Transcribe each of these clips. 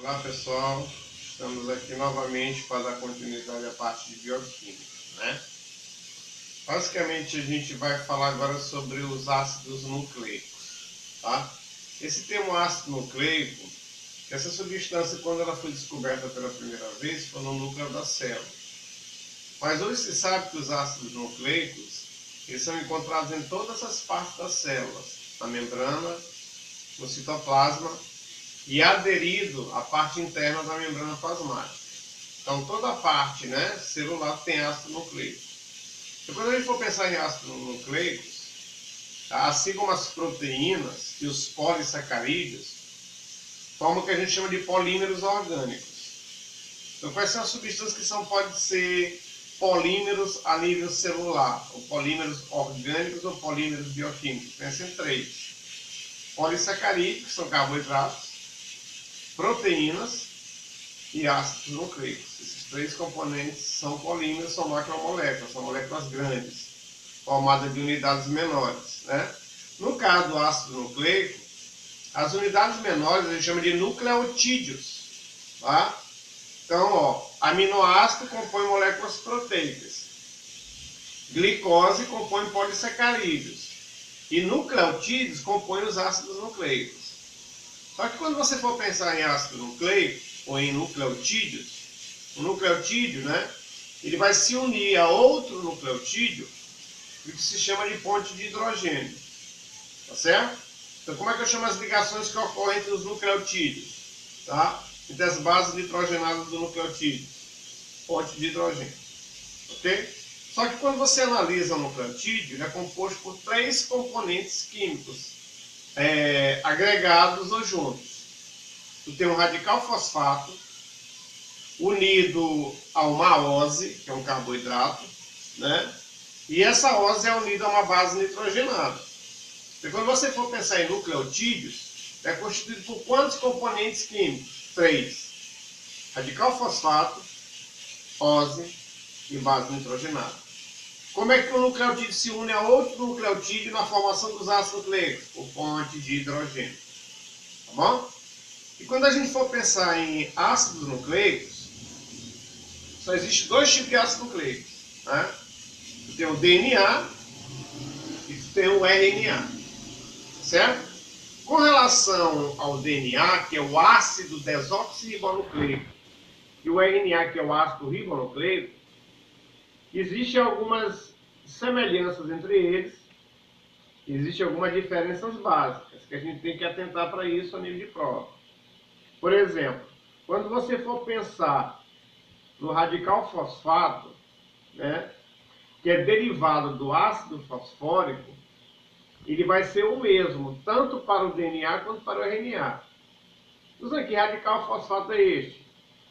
Olá pessoal, estamos aqui novamente para dar continuidade à parte de bioquímica, né? Basicamente a gente vai falar agora sobre os ácidos nucleicos, tá? Esse termo ácido nucleico, essa substância quando ela foi descoberta pela primeira vez foi no núcleo da célula. Mas hoje se sabe que os ácidos nucleicos, eles são encontrados em todas as partes das células, na membrana, no citoplasma, e aderido à parte interna da membrana plasmática. Então toda a parte, né, celular tem ácido nucleico. Então quando a gente for pensar em ácidos nucleicos, assim como as proteínas e os polissacarídeos, formam o que a gente chama de polímeros orgânicos. Então quais são as substâncias que podem ser polímeros a nível celular, ou polímeros orgânicos ou polímeros bioquímicos? Pensa em três. Polissacarídeos, que são carboidratos, proteínas e ácidos nucleicos. Esses três componentes são polímeros, são macromoléculas, são moléculas grandes, formadas de unidades menores, né? No caso do ácido nucleico, as unidades menores a gente chama de nucleotídeos, tá? Então, aminoácido compõe moléculas proteicas, glicose compõe polissacarídeos e nucleotídeos compõem os ácidos nucleicos. Só que quando você for pensar em ácido nucleico ou em nucleotídeos, o nucleotídeo, né, ele vai se unir a outro nucleotídeo que se chama de ponte de hidrogênio. Tá certo? Então como é que eu chamo as ligações que ocorrem entre os nucleotídeos? Tá? Entre as bases nitrogenadas do nucleotídeo. Ponte de hidrogênio. Ok? Só que quando você analisa o nucleotídeo, ele é composto por três componentes químicos agregados ou juntos. Tu tem um radical fosfato unido a uma ose, que é um carboidrato, né? E essa ose é unida a uma base nitrogenada. Então, quando você for pensar em nucleotídeos, é constituído por quantos componentes químicos? Três. Radical fosfato, ose e base nitrogenada. Como é que o nucleotídeo se une a outro nucleotídeo na formação dos ácidos nucleicos? Por ponte de hidrogênio. Tá bom? E quando a gente for pensar em ácidos nucleicos, só existe dois tipos de ácidos nucleicos, né? Tu tem o DNA e tu tem o RNA. Certo? Com relação ao DNA, que é o ácido desoxirribonucleico, e o RNA, que é o ácido ribonucleico, existem algumas semelhanças entre eles, existem algumas diferenças básicas, que a gente tem que atentar para isso a nível de prova. Por exemplo, quando você for pensar no radical fosfato, né, que é derivado do ácido fosfórico, ele vai ser o mesmo, tanto para o DNA quanto para o RNA. Isso aqui, radical fosfato é este.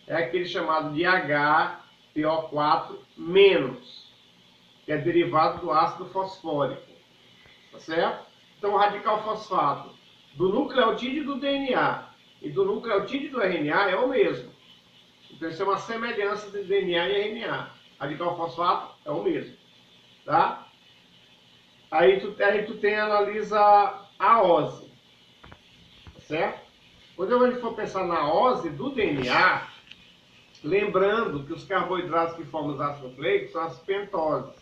É aquele chamado de HPO4-, que é derivado do ácido fosfórico. Tá certo? Então, o radical fosfato do nucleotídeo do DNA e do nucleotídeo do RNA é o mesmo. Então, isso é uma semelhança de DNA e RNA. Radical fosfato é o mesmo. Tá? Aí tu analisa a ose. Tá certo? Quando a gente for pensar na ose do DNA, lembrando que os carboidratos que formam os ácidos nucleicos são as pentoses.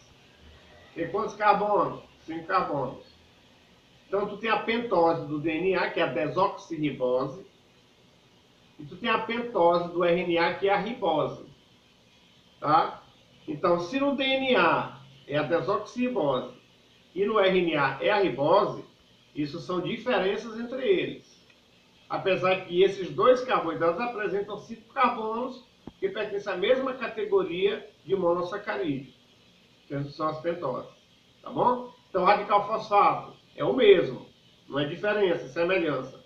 Tem quantos carbonos? 5 carbonos. Então tu tem a pentose do DNA, que é a desoxirribose, e tu tem a pentose do RNA, que é a ribose. Tá? Então, se no DNA é a desoxirribose e no RNA é a ribose, isso são diferenças entre eles. Apesar que esses dois carboidratos apresentam 5 carbonos que pertencem à mesma categoria de monossacarídeos, que são as pentoses. Tá bom? Então, o radical fosfato é o mesmo, não é diferença, é semelhança.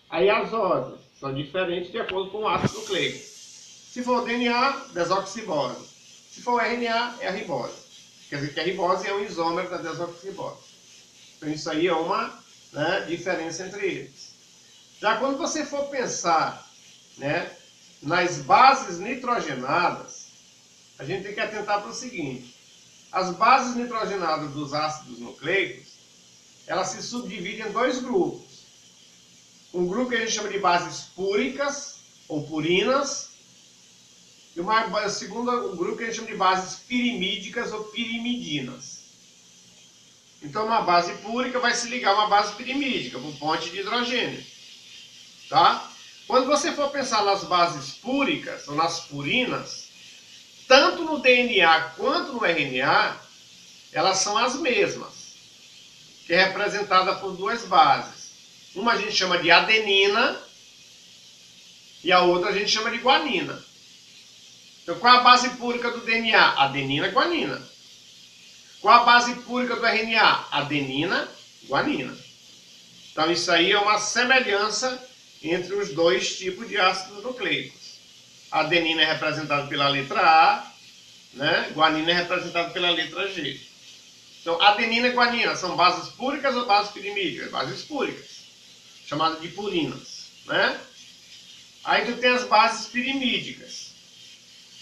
Aí as oses são diferentes de acordo com o ácido nucleico. Se for o DNA, desoxirribose. Se for o RNA, é a ribose. Quer dizer que a ribose é um isômero da desoxirribose. Então, isso aí é uma, né, diferença entre eles. Já quando você for pensar, né, nas bases nitrogenadas, a gente tem que atentar para o seguinte. As bases nitrogenadas dos ácidos nucleicos, elas se subdividem em dois grupos. Um grupo que a gente chama de bases púricas ou purinas, e o segundo grupo que a gente chama de bases pirimídicas ou pirimidinas. Então, uma base púrica vai se ligar a uma base pirimídica, por ponte de hidrogênio. Tá? Quando você for pensar nas bases púricas, ou nas purinas, tanto no DNA quanto no RNA, elas são as mesmas, que é representada por duas bases. Uma a gente chama de adenina, e a outra a gente chama de guanina. Então, qual é a base púrica do DNA? Adenina, guanina. Qual a base púrica do RNA? Adenina, guanina. Então, isso aí é uma semelhança entre os dois tipos de ácidos nucleicos. A adenina é representada pela letra A, né? Guanina é representada pela letra G. Então, adenina e guanina são bases púricas ou bases pirimídicas? Bases púricas, chamadas de purinas, né? Aí tu tem as bases pirimídicas,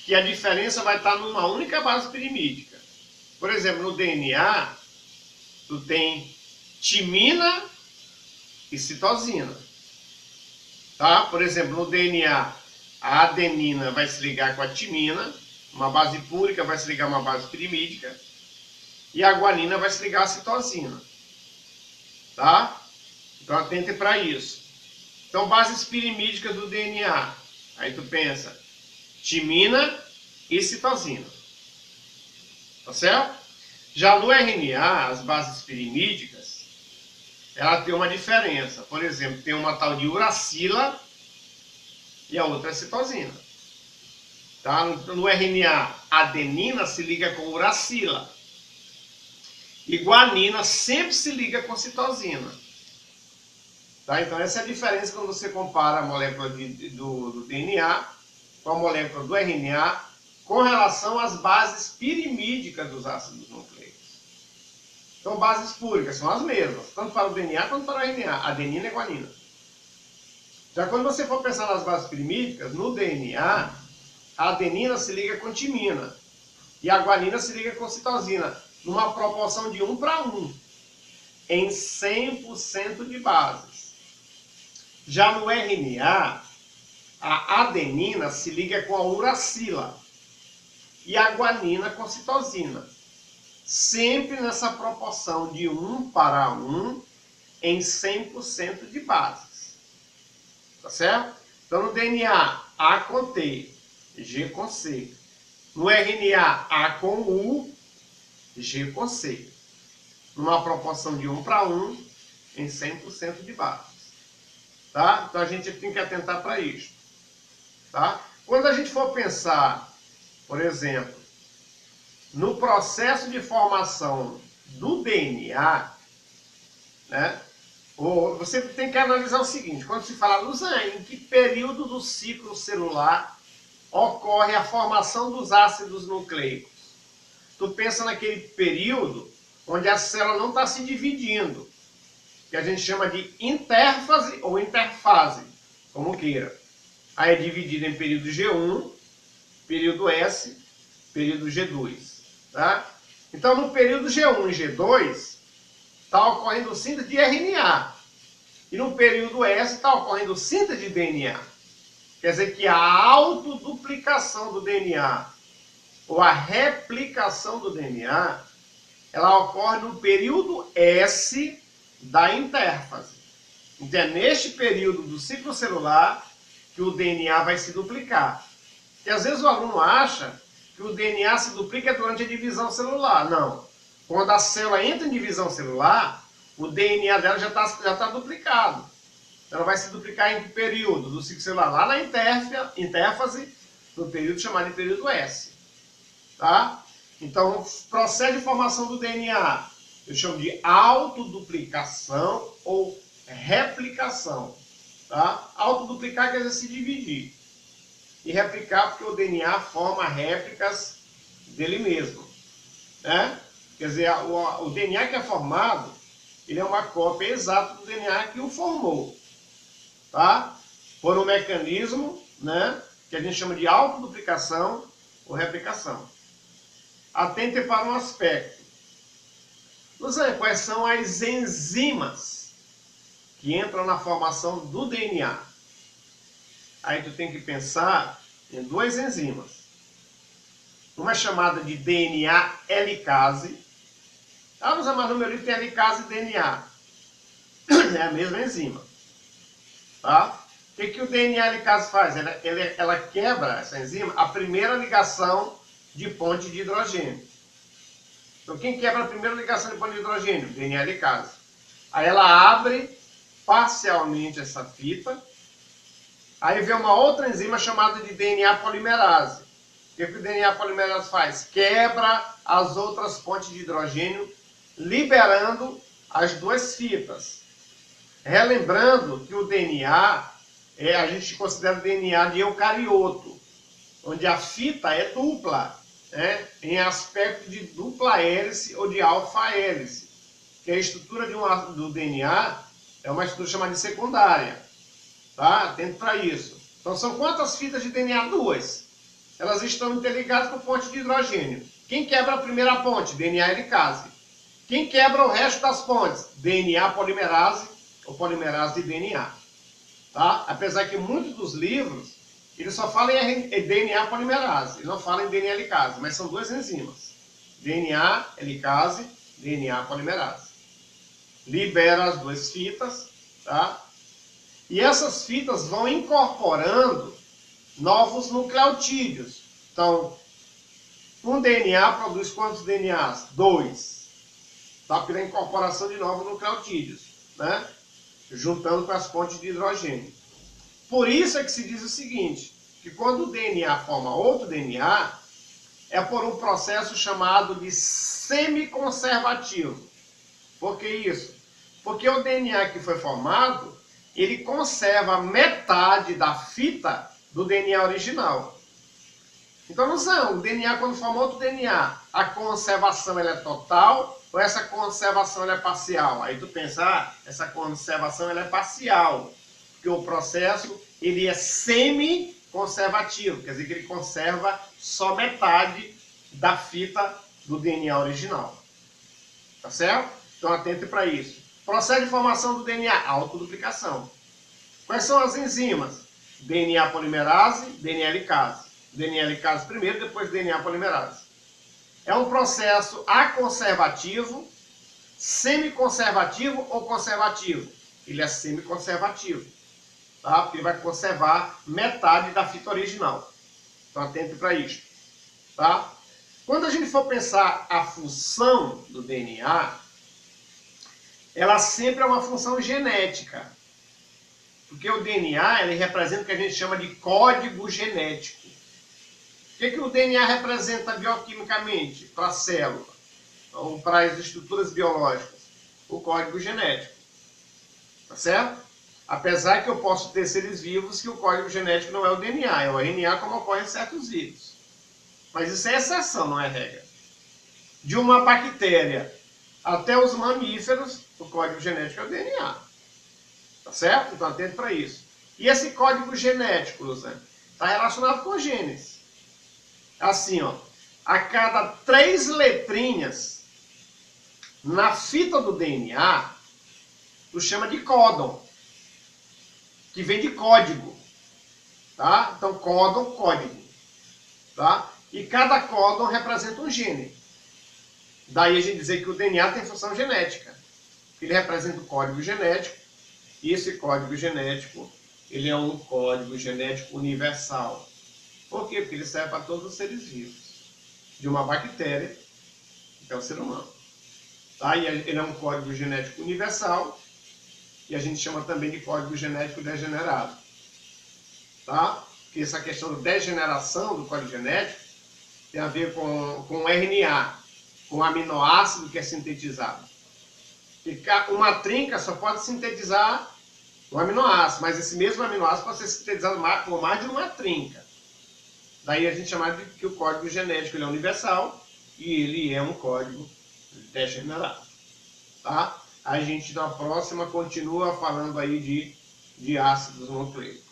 que a diferença vai estar numa única base pirimídica. Por exemplo, no DNA, tu tem timina e citosina. Tá? Por exemplo, no DNA, a adenina vai se ligar com a timina, uma base púrica vai se ligar a uma base pirimídica, e a guanina vai se ligar à citosina. Tá? Então, atente para isso. Então, bases pirimídicas do DNA. Aí tu pensa, timina e citosina. Tá certo? Já no RNA, as bases pirimídicas, ela tem uma diferença. Por exemplo, tem uma tal de uracila e a outra é citosina. Tá? No RNA, adenina se liga com uracila. E guanina sempre se liga com citosina. Tá? Então, essa é a diferença quando você compara a molécula do DNA com a molécula do RNA com relação às bases pirimídicas dos ácidos nucleicos. Então, bases púricas são as mesmas, tanto para o DNA quanto para o RNA, adenina e guanina. Já quando você for pensar nas bases pirimídicas, no DNA, a adenina se liga com timina e a guanina se liga com citosina, numa proporção de 1 para 1, em 100% de bases. Já no RNA, a adenina se liga com a uracila e a guanina com citosina, sempre nessa proporção de 1 para 1 em 100% de bases. Tá certo? Então, no DNA, A com T, G com C. No RNA, A com U, G com C. Numa proporção de 1 para 1 em 100% de bases. Tá? Então, a gente tem que atentar para isso. Tá? Quando a gente for pensar, por exemplo, no processo de formação do DNA, né, você tem que analisar o seguinte: quando se fala, Luzan, em que período do ciclo celular ocorre a formação dos ácidos nucleicos? Tu pensa naquele período onde a célula não está se dividindo, que a gente chama de intérfase ou interfase, como queira. Aí é dividido em período G1, período S, período G2. Tá? Então, no período G1 e G2, está ocorrendo síntese de RNA. E no período S está ocorrendo síntese de DNA. Quer dizer que a autoduplicação do DNA, ou a replicação do DNA, ela ocorre no período S da intérfase. Então, é neste período do ciclo celular que o DNA vai se duplicar. E às vezes o aluno acha que o DNA se duplica durante a divisão celular. Não. Quando a célula entra em divisão celular, o DNA dela já tá duplicado. Ela vai se duplicar em que período do ciclo celular? Lá na intérfase, no período chamado de período S. Tá? Então, processo de formação do DNA, eu chamo de autoduplicação ou replicação. Tá? Autoduplicar quer dizer se dividir. E replicar porque o DNA forma réplicas dele mesmo. Né? Quer dizer, o DNA que é formado, ele é uma cópia exata do DNA que o formou. Tá? Por um mecanismo, né, que a gente chama de autoduplicação ou replicação. Atente para um aspecto. Luzan, quais são as enzimas que entram na formação do DNA? aí tu tem que pensar em duas enzimas. Uma é chamada de DNA helicase. Vamos amar numerito, tem helicase e DNA. É a mesma enzima. Tá? O que o DNA helicase faz? Ela quebra, essa enzima, a primeira ligação de ponte de hidrogênio. Então, quem quebra a primeira ligação de ponte de hidrogênio? DNA helicase. Aí ela abre parcialmente essa fita. Aí vem uma outra enzima chamada de DNA polimerase. O que o DNA polimerase faz? Quebra as outras pontes de hidrogênio, liberando as duas fitas. Relembrando que o DNA, a gente considera o DNA de eucarioto, onde a fita é dupla, em aspecto de dupla hélice ou de alfa hélice. Que a estrutura do DNA é uma estrutura chamada de secundária. Tá? Atento para isso. Então são quantas fitas de DNA? Duas. Elas estão interligadas por ponte de hidrogênio. Quem quebra a primeira ponte? DNA helicase. Quem quebra o resto das pontes? DNA polimerase ou polimerase de DNA. Tá? Apesar que muitos dos livros, eles só falam em DNA polimerase, eles não falam em DNA helicase, mas são duas enzimas. DNA helicase, DNA polimerase. Libera as duas fitas, tá? E essas fitas vão incorporando novos nucleotídeos. Então, um DNA produz quantos DNAs? 2. Tá? Pela incorporação de novos nucleotídeos, né? Juntando com as pontes de hidrogênio. Por isso é que se diz o seguinte, que quando o DNA forma outro DNA, é por um processo chamado de semiconservativo. Por que isso? Porque o DNA que foi formado, ele conserva metade da fita do DNA original. Então, o DNA, quando forma outro DNA, a conservação ela é total ou essa conservação ela é parcial? Aí tu pensa, essa conservação ela é parcial, porque o processo ele é semi-conservativo, quer dizer que ele conserva só metade da fita do DNA original. Tá certo? Então, atente para isso. Processo de formação do DNA, autoduplicação. Quais são as enzimas? DNA polimerase, DNA helicase. DNA helicase primeiro, depois DNA polimerase. É um processo aconservativo, semiconservativo ou conservativo? Ele é semiconservativo, tá? Porque ele vai conservar metade da fita original. Então, atente para isso, tá? Quando a gente for pensar a função do DNA, ela sempre é uma função genética. Porque o DNA ele representa o que a gente chama de código genético. O que o DNA representa bioquimicamente para a célula? Ou para as estruturas biológicas? O código genético. Tá certo? Apesar que eu posso ter seres vivos que o código genético não é o DNA, é o RNA como ocorre em certos vírus. Mas isso é exceção, não é regra. De uma bactéria até os mamíferos, o código genético é o DNA. Tá certo? Então atento para isso. E esse código genético, Luzane, está relacionado com genes. Assim, ó, a cada 3 letrinhas na fita do DNA, tu chama de códon, que vem de código. Tá? Então, códon, código. Tá? E cada códon representa um gene. Daí a gente dizer que o DNA tem função genética. Ele representa o código genético. E esse código genético, ele é um código genético universal. Por quê? Porque ele serve para todos os seres vivos. De uma bactéria até o ser humano. Tá? E ele é um código genético universal. E a gente chama também de código genético degenerado. Tá? Porque essa questão da degeneração do código genético tem a ver com o RNA, com o aminoácido que é sintetizado. Uma trinca só pode sintetizar um aminoácido, mas esse mesmo aminoácido pode ser sintetizado por mais de uma trinca. Daí a gente chama de que o código genético ele é universal e ele é um código degenerado. Tá? A gente na próxima continua falando aí de ácidos nucleicos.